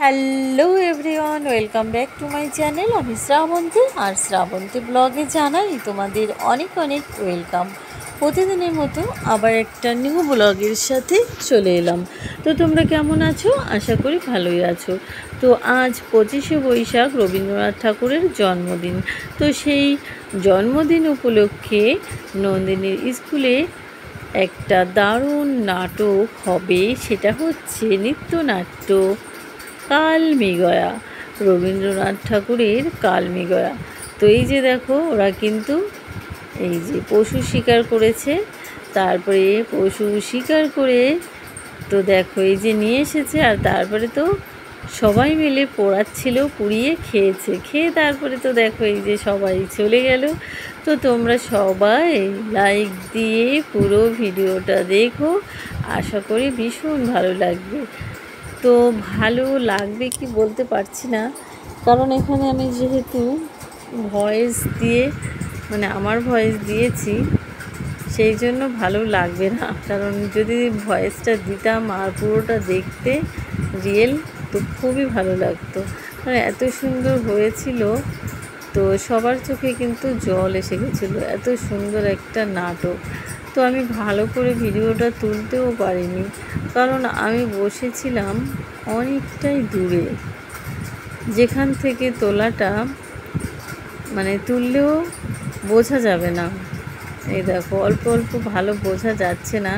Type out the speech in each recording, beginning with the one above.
Hello everyone, welcome back to my channel. আমি শ্রাবন্তী, আর শ্রাবন্তী ব্লগে জানাই তোমাদের অনেক অনেক ওয়েলকাম। প্রতিদিনের মতো আবার একটা নিউ ব্লগের সাথে চলে এলাম। তো তোমরা কেমন আছো? আশা করি ভালোই আছো। তো আজ 25শে বৈশাখ, রবীন্দ্রনাথ ঠাকুরের জন্মদিন। তো সেই জন্মদিন উপলক্ষে নন্দিনীর স্কুলে একটা দারুণ নাটক হবে। সেটা হচ্ছে নৃত্যনাট্য কালমেঘয়া, রবীন্দ্রনাথ ঠাকুরের কালমেঘয়া। তো এই যে দেখো, ওরা কিন্তু এই যে পশু শিকার করেছে, তারপরে পশু শিকার করে তো দেখো এই যে নিয়ে এসেছে, আর তারপরে তো সবাই মিলে পোড়াচ্ছিল, পুড়িয়ে খেয়েছে, খেয়ে তারপরে তো দেখো এই যে সবাই চলে গেল। তো তোমরা সবাই লাইক দিয়ে পুরো ভিডিওটা দেখো, আশা করি ভীষণ ভালো লাগবে। তো ভালো লাগবে কি বলতে পারছি না, কারণ এখানে আমি যেহেতু ভয়েস দিয়ে আমার ভয়েস দিয়েছি, সেই জন্য ভালো লাগবে না। কারণ যদি ভয়েসটা দিতাম আর পুরোটা দেখতে রিয়েল, তো খুবই ভালো লাগতো। এত সুন্দর হয়েছিল, তো সবার চোখে কিন্তু জল এসে গেছিলো। এত সুন্দর একটা নাটক। তো আমি ভালো করে ভিডিওটা তুলতেও পারিনি, কারণ আমি বসেছিলাম অনেকটাই দূরে, যেখান থেকে তোলাটা তুললেও বোঝা যাবে না। এই দেখো, অল্প অল্প ভালো বোঝা যাচ্ছে না।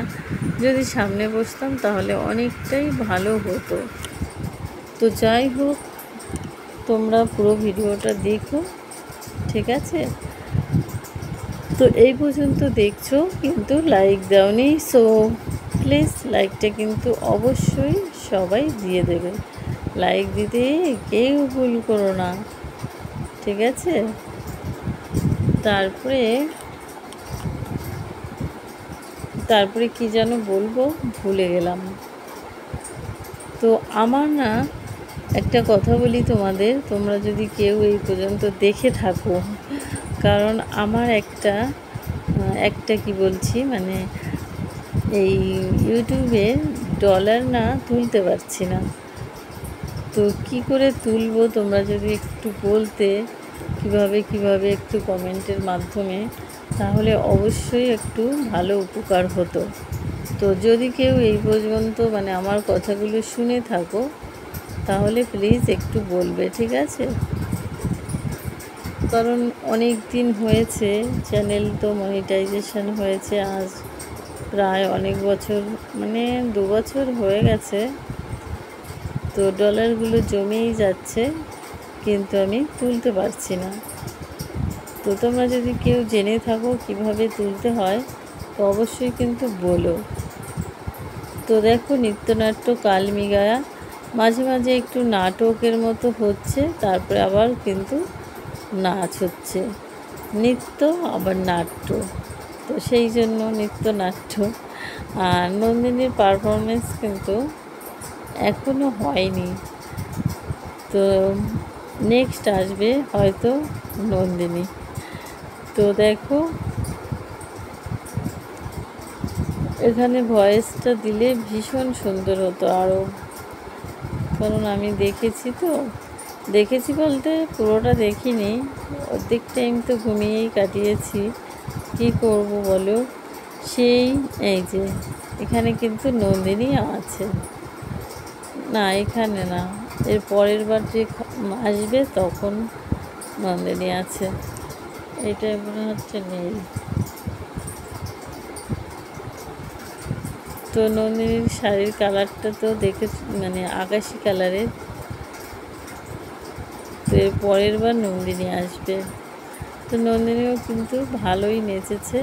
যদি সামনে বসতাম তাহলে অনেকটাই ভালো হতো। তো যাই হোক, তোমরা পুরো ভিডিওটা দেখো, ঠিক আছে? তো এই পর্যন্ত দেখছো কিন্তু লাইক দাওনি, সো প্লিজ লাইকটা কিন্তু অবশ্যই সবাই দিয়ে দেবে। লাইক দিতে কেউ ভুল করো না, ঠিক আছে? তারপরে কি যেন বলবো, ভুলে গেলাম। তো আমার না একটা কথা বলি তোমাদের, তোমরা যদি কেউ এই পর্যন্ত দেখে থাকো, কারণ আমার একটা কি বলছি, এই ইউটিউবে ডলার না তুলতে পারছি না। তো কি করে তুলবো, তোমরা যদি একটু বলতে কিভাবে একটু কমেন্টের মাধ্যমে, তাহলে অবশ্যই একটু ভালো উপকার হতো। তো যদি কেউ এই পর্যন্ত আমার কথাগুলো শুনে থাকো, তাহলে প্লিজ একটু বলবে, ঠিক আছে? কারণ অনেক দিন হয়েছে, চ্যানেল তো মনিটাইজেশন হয়েছে আজ প্রায় অনেক বছর, 2 বছর হয়ে গেছে। তো ডলারগুলো জমেই যাচ্ছে, কিন্তু আমি তুলতে পারছি না। তো তোমরা যদি কেউ জেনে থাকো কিভাবে তুলতে হয়, তো অবশ্যই কিন্তু বলো। তো দেখো, নৃত্যনাট্য কালমেঘয়া, মাঝে মাঝে একটু নাটকের মতো হচ্ছে, তারপরে আবার কিন্তু নাচ হচ্ছে, নৃত্য আবার নাট্য। তো সেই জন্য নৃত্যনাট্য। আর নন্দিনীর পারফরমেন্স কিন্তু এখনও হয়নি। তো নেক্সট আসবে হয়তো নন্দিনী। তো দেখো, এখানে ভয়েসটা দিলে ভীষণ সুন্দর হতো আরও, কারণ আমি দেখেছি বলতে পুরোটা দেখিনি, অর্ধেক টাইম তো ঘুমিয়েই কাটিয়েছি। কি করব বলো? এই যে এখানে কিন্তু নন্দিনী আছে না, এখানে না, এর পরের বার যে আসবে তখন নন্দিনী আছে, এটাই মনে হচ্ছে নেই। তো নন্দিনীর শাড়ির কালারটা তো দেখে আকাশি কালারের। তো এর পরের বার নন্দিনী আসবে। তো নন্দিনীও কিন্তু ভালোই নেচেছে,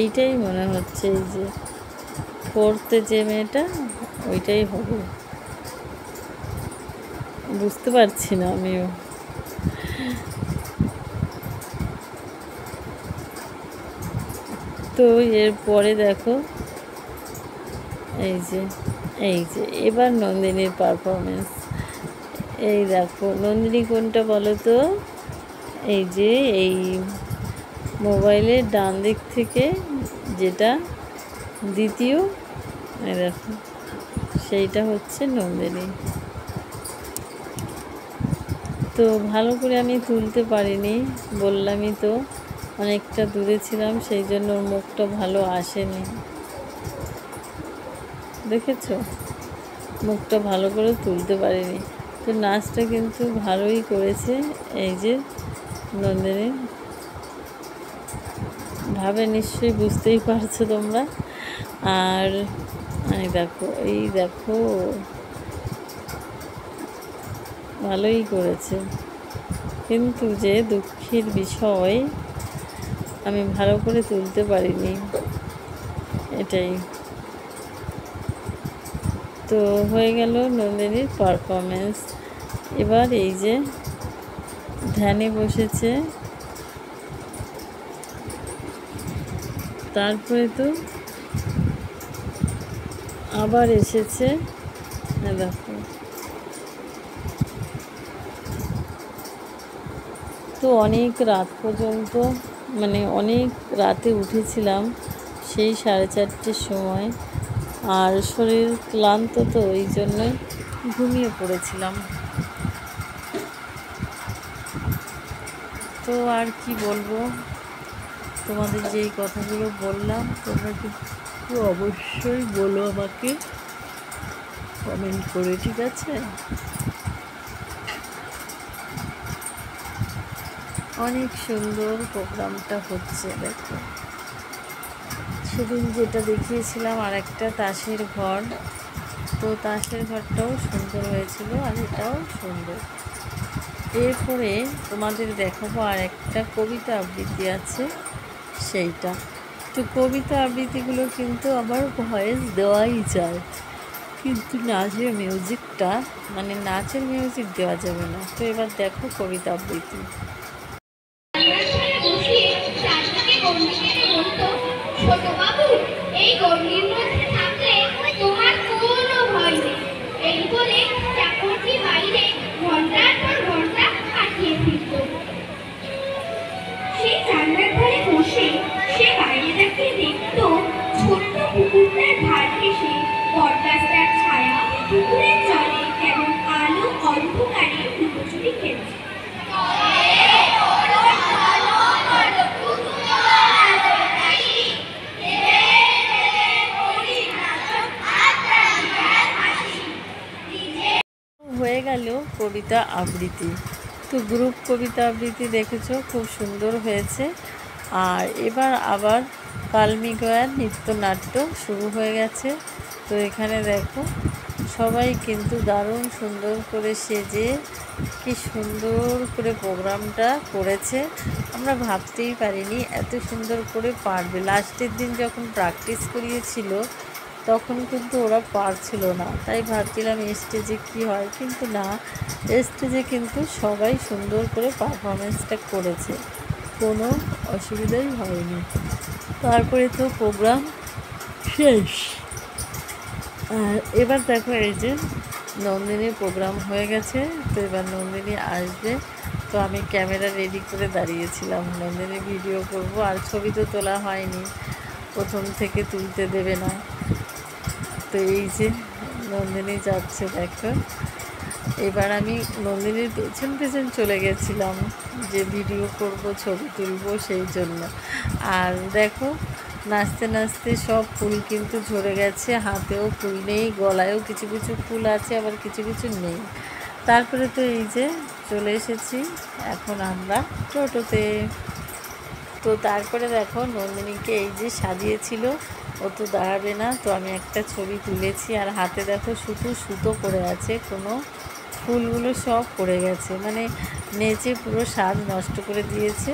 এইটাই মনে হচ্ছে। এই যে পড়তে যে মেয়েটা, ওইটাই হবে, বুঝতে পারছি না আমিও। তো এরপরে দেখো, এই যে এবার নন্দিনীর পারফরমেন্স। এই দেখো, নন্দিনী কোনটা বলো তো? এই যে এই মোবাইলের ডান দিক থেকে যেটা দ্বিতীয়, এই দেখো সেইটা হচ্ছে নন্দিনী। তো ভালো করে আমি তুলতে পারিনি, বললামই তো অনেকটা দূরে ছিলাম, সেই জন্য ওর মুখটা ভালো আসেনি। দেখেছো, মুখটা ভালো করে তুলতে পারিনি। তো নাচটা কিন্তু ভালোই করেছে এই যে নন্দিনী। ভাবে নিশ্চয়ই বুঝতেই পারছো তোমরা। আর এই দেখো ভালোই করেছে, কিন্তু যে দুঃখের বিষয় আমি ভালো করে তুলতে পারিনি, এটাই। তো হয়ে গেল নন্দিনীর পারফরমেন্স। এবার এই যে ধ্যানে বসেছে, তারপরে তো আবার এসেছে। দেখো, তো অনেক রাত পর্যন্ত, মানে অনেক রাতে উঠেছিলাম, সেই 4:30-র সময়। আর শরীর ক্লান্ত, তো এই জন্যই ঘুমিয়ে পড়েছিলাম। তো আর কি বলবো, তোমাদের যেই কথাগুলো বললাম তোমরা কিন্তু অবশ্যই বলো আমাকে কমেন্ট করে, ঠিক আছে? অনেক সুন্দর প্রোগ্রামটা হচ্ছে। দেখো, সেদিন যেটা দেখিয়েছিলাম আর একটা তাসের ঘর, তো তাসের ঘরটাও সুন্দর হয়েছিল, আর এটাও সুন্দর। এরপরে তোমাদের দেখাবো আর একটা কবিতা আবৃত্তি আছে, সেইটা। তো কবিতা আবৃত্তিগুলো কিন্তু আবার ভয়েস দেওয়াই যায়, কিন্তু নাচের মিউজিকটা, মানে নাচের মিউজিক দেওয়া যাবে না। তো এবার দেখো কবিতা আবৃত্তি। ছোট বাবু, এই গণ্ডির মধ্যে থাকলে তোমার কোনো ভয় নেই, এই বলে চাকরটি বাইরে ঘন্টার পর ঘন্টা কাটিয়ে ফিরত। সেই জানলার ধারে বসে সে বাইরে তাকিয়ে দেখত ছোট্ট পুকুরটার ধার ঘেঁষে বটগাছটার ছায়া পুকুরের জলে কেমন আলো অন্ধকারে লুকোচুরি খেলছে। হয়ে গেল কবিতা আবৃত্তি। তো গ্রুপ কবিতা আবৃত্তি দেখেছো, খুব সুন্দর হয়েছে। আর এবার আবার কালমি গয়ার নৃত্যনাট্য শুরু হয়ে গেছে। তো এখানে দেখো সবাই কিন্তু দারুণ সুন্দর করে সেজে কি সুন্দর করে প্রোগ্রামটা করেছে। আমরা ভাবতেই পারিনি এত সুন্দর করে পারবে। লাস্টের দিন যখন প্র্যাকটিস করিয়েছিল তখন কিন্তু ওরা পারছিল না, তাই ভাবছিলাম স্টেজে কি হয়, কিন্তু না, স্টেজে কিন্তু সবাই সুন্দর করে পারফরমেন্সটা করেছে, কোনো অসুবিধাই হয়নি। তারপরে তো প্রোগ্রাম শেষ। আর এবার দেখো এই যে নন্দিনীর প্রোগ্রাম হয়ে গেছে। তো এবার নন্দিনী আসবে, তো আমি ক্যামেরা রেডি করে দাঁড়িয়েছিলাম, নন্দিনী ভিডিও করব। আর ছবি তো তোলা হয়নি, প্রথম থেকে তুলতে দেবে না। তো এই যে নন্দিনী যাচ্ছে, দেখো। এবার আমি নন্দিনীর পেছন পেছন চলে গেছিলাম যে ভিডিও করব, ছবি তুলব, সেই জন্য। আর দেখো নাচতে নাচতে সব ফুল কিন্তু ঝরে গেছে, হাতেও ফুল নেই, গলায়ও কিছু কিছু ফুল আছে, আবার কিছু কিছু নেই। তারপরে তো এই যে চলে এসেছি এখন আমরা টোটোতে। তো তারপরে দেখো নন্দিনীকে এই যে সাজিয়েছিল, ও তো দাঁড়াবে না, তো আমি একটা ছবি তুলেছি। আর হাতে দেখো শুধু সুতো পড়ে আছে, কোনো ফুলগুলো সব পড়ে গেছে, মানে নেচে পুরো স্বাদ নষ্ট করে দিয়েছে।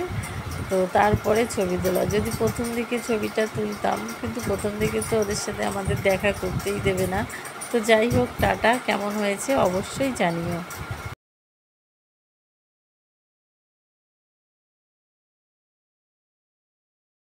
তো তারপরে ছবি তোলা, যদি প্রথম দিকে ছবিটা তুলতাম, কিন্তু প্রথম দিকে তো ওদের সাথে আমাদের দেখা করতেই দেবে না। তো যাই হোক, টাটা, কেমন হয়েছে অবশ্যই জানিও।